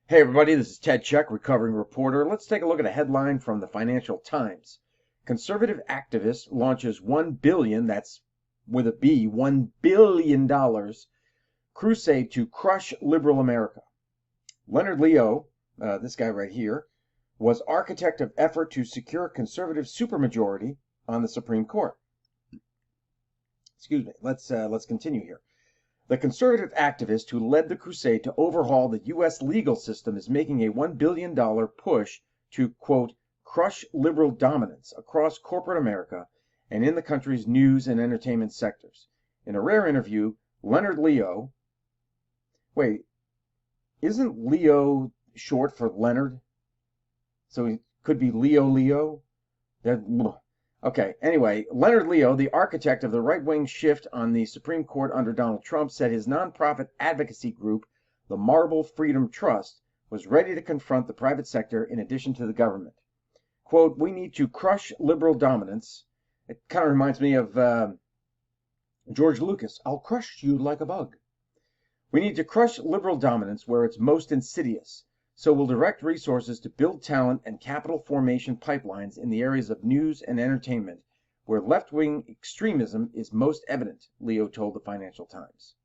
Hey everybody, this is Ted Chuck, recovering reporter. Let's take a look at a headline from the Financial Times. Conservative activist launches $1 billion, that's with a B, $1 billion crusade to crush liberal America. Leonard Leo, this guy right here, was architect of effort to secure conservative supermajority on the Supreme Court. Excuse me. Let's continue here. The conservative activist who led the crusade to overhaul the U.S. legal system is making a $1 billion push to, quote, crush liberal dominance across corporate America and in the country's news and entertainment sectors. In a rare interview, Leonard Leo, wait, isn't Leo short for Leonard? So he could be Leo? Okay, anyway, Leonard Leo, the architect of the right-wing shift on the Supreme Court under Donald Trump, said his nonprofit advocacy group, the Marble Freedom Trust, was ready to confront the private sector in addition to the government. Quote, we need to crush liberal dominance. It kind of reminds me of George Lucas. I'll crush you like a bug. We need to crush liberal dominance where it's most insidious. So we'll direct resources to build talent and capital formation pipelines in the areas of news and entertainment, where left-wing extremism is most evident, Leo told the Financial Times.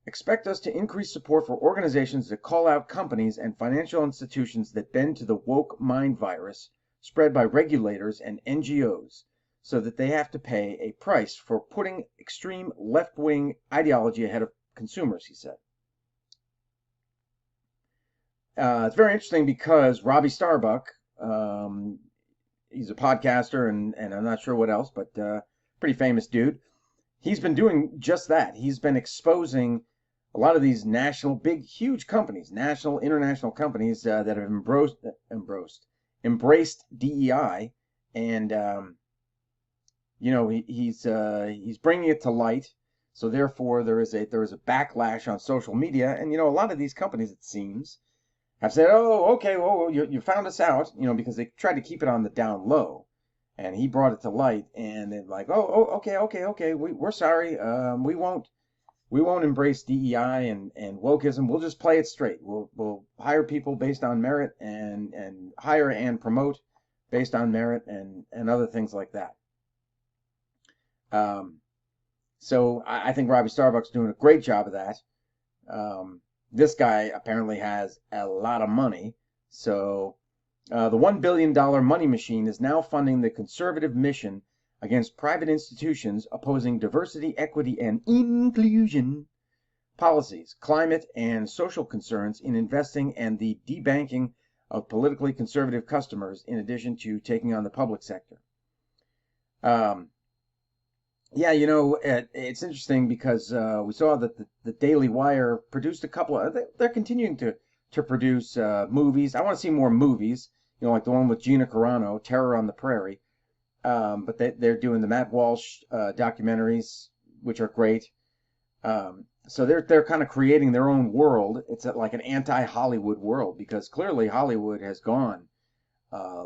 Expect us to increase support for organizations that call out companies and financial institutions that bend to the woke mind virus spread by regulators and NGOs, so that they have to pay a price for putting extreme left-wing ideology ahead of consumers, he said. It's very interesting because Robbie Starbuck, he's a podcaster and I'm not sure what else, but pretty famous dude. He's been doing just that. He's been exposing a lot of these national, big, huge companies, national, international companies that have embraced DEI, and he's bringing it to light. So therefore, there is a backlash on social media, and a lot of these companies, it seems, have said, oh, okay, well, you found us out, because they tried to keep it on the down low, and he brought it to light, and they're like, oh, okay, we're sorry, we won't embrace DEI and wokeism. We'll just play it straight. We'll hire people based on merit and hire and promote based on merit and other things like that. So I think Robbie Starbuck's doing a great job of that. This guy apparently has a lot of money. So the $1 billion money machine is now funding the conservative mission against private institutions opposing diversity, equity, and inclusion policies, climate and social concerns in investing, and the debanking of politically conservative customers, in addition to taking on the public sector. It's interesting because we saw that the Daily Wire produced a couple of, they're continuing to produce movies. I want to see more movies, like the one with Gina Carano, Terror on the Prairie. But they're doing the Matt Walsh documentaries, which are great. So they're kind of creating their own world. It's like an anti-Hollywood world, because clearly Hollywood has gone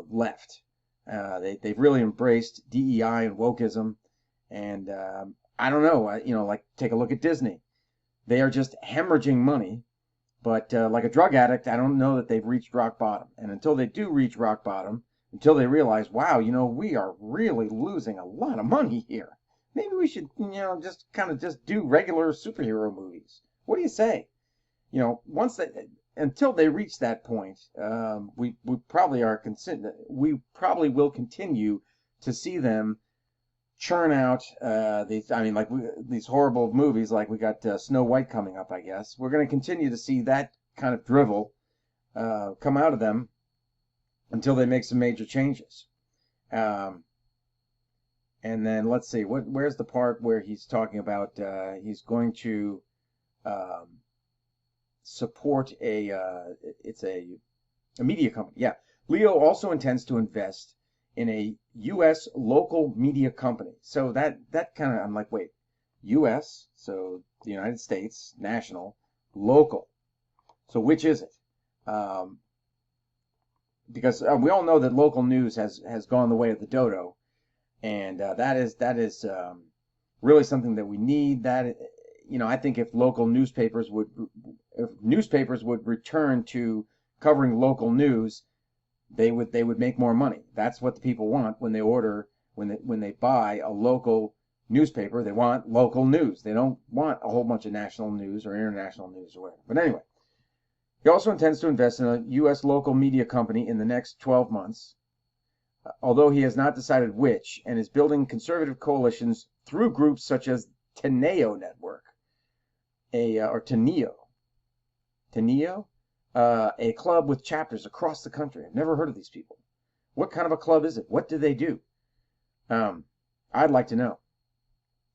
left. They've really embraced DEI and wokeism. And I don't know, like take a look at Disney. They are just hemorrhaging money, but like a drug addict, I don't know that they've reached rock bottom. And until they do reach rock bottom, until they realize, wow, we are really losing a lot of money here. Maybe we should, just do regular superhero movies. What do you say? Until they reach that point, we probably will continue to see them churn out these horrible movies, like we got Snow White coming up, I guess. We're going to continue to see that kind of drivel come out of them until they make some major changes. And then let's see, where's the part where he's talking about he's going to support a media company. Yeah, Leo also intends to invest in a U.S. local media company. So that kind of, I'm like, wait, U.S., so the United States, national, local. So which is it? Because we all know that local news has gone the way of the dodo, and that is really something that we need. That I think if local newspapers would if newspapers would return to covering local news, they would make more money. That's what the people want when they order, when they buy a local newspaper. They want local news. They don't want a whole bunch of national news or international news or whatever. But anyway, he also intends to invest in a U.S. local media company in the next 12 months, although he has not decided which, and is building conservative coalitions through groups such as Teneo Network, or Teneo, a club with chapters across the country. I've never heard of these people. What kind of a club is it? What do they do? I'd like to know.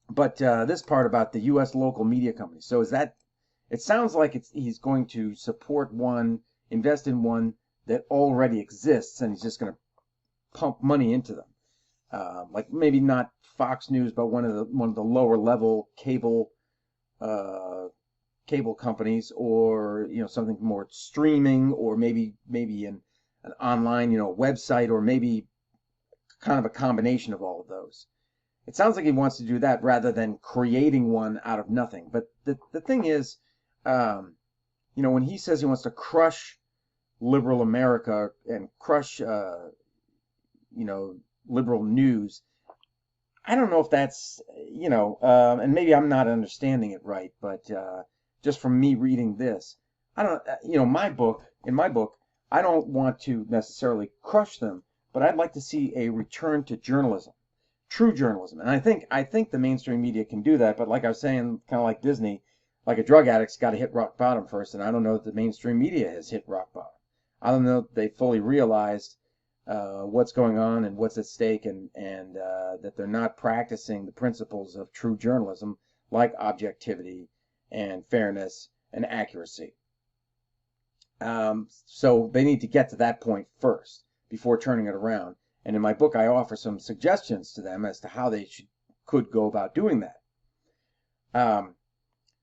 But this part about the U.S. local media company. So is that? It sounds like he's going to support one, invest in one that already exists, and he's just going to pump money into them. Like maybe not Fox News, but one of the lower level cable companies, or something more streaming, or maybe an online website, or maybe kind of a combination of all of those. It sounds like he wants to do that rather than creating one out of nothing. But the thing is, when he says he wants to crush liberal America and crush liberal news, I don't know if that's and maybe I'm not understanding it right, but just from me reading this, I don't in my book, I don't want to necessarily crush them, but I'd like to see a return to journalism, true journalism. And I think the mainstream media can do that, but like I was saying, kind of like Disney, like a drug addict's got to hit rock bottom first, and I don't know that the mainstream media has hit rock bottom. I don't know if they fully realized what's going on and what's at stake, and that they're not practicing the principles of true journalism, like objectivity and fairness and accuracy. So they need to get to that point first before turning it around. And in my book, I offer some suggestions to them as to how they could go about doing that.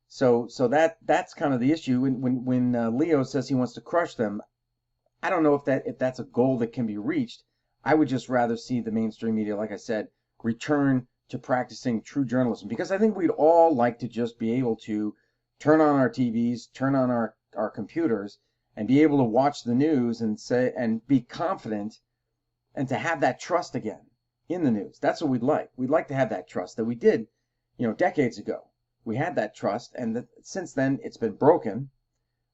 So that's kind of the issue. When Leo says he wants to crush them, I don't know if that's a goal that can be reached. I would just rather see the mainstream media, like I said, return to practicing true journalism, because I think we'd all like to just be able to turn on our TVs, turn on our computers, and be able to watch the news and be confident, and to have that trust again in the news. That's what we'd like. We'd like to have that trust that we did, decades ago. We had that trust, and since then it's been broken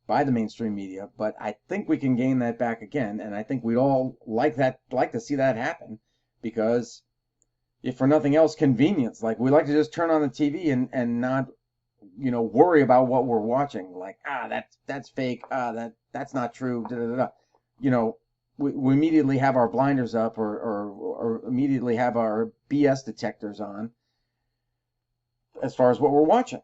by the mainstream media, but I think we can gain that back again, and I think we'd all like to see that happen, because if for nothing else, convenience. Like, we like to just turn on the TV and not worry about what we're watching. Like, that's fake, that's not true, da, da, da, da. We immediately have our blinders up, or immediately have our BS detectors on as far as what we're watching.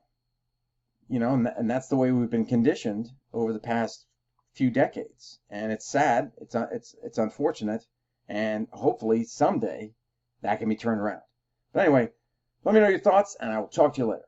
And that's the way we've been conditioned over the past few decades. And it's sad, it's unfortunate, and hopefully someday that can be turned around. But anyway, let me know your thoughts, and I will talk to you later.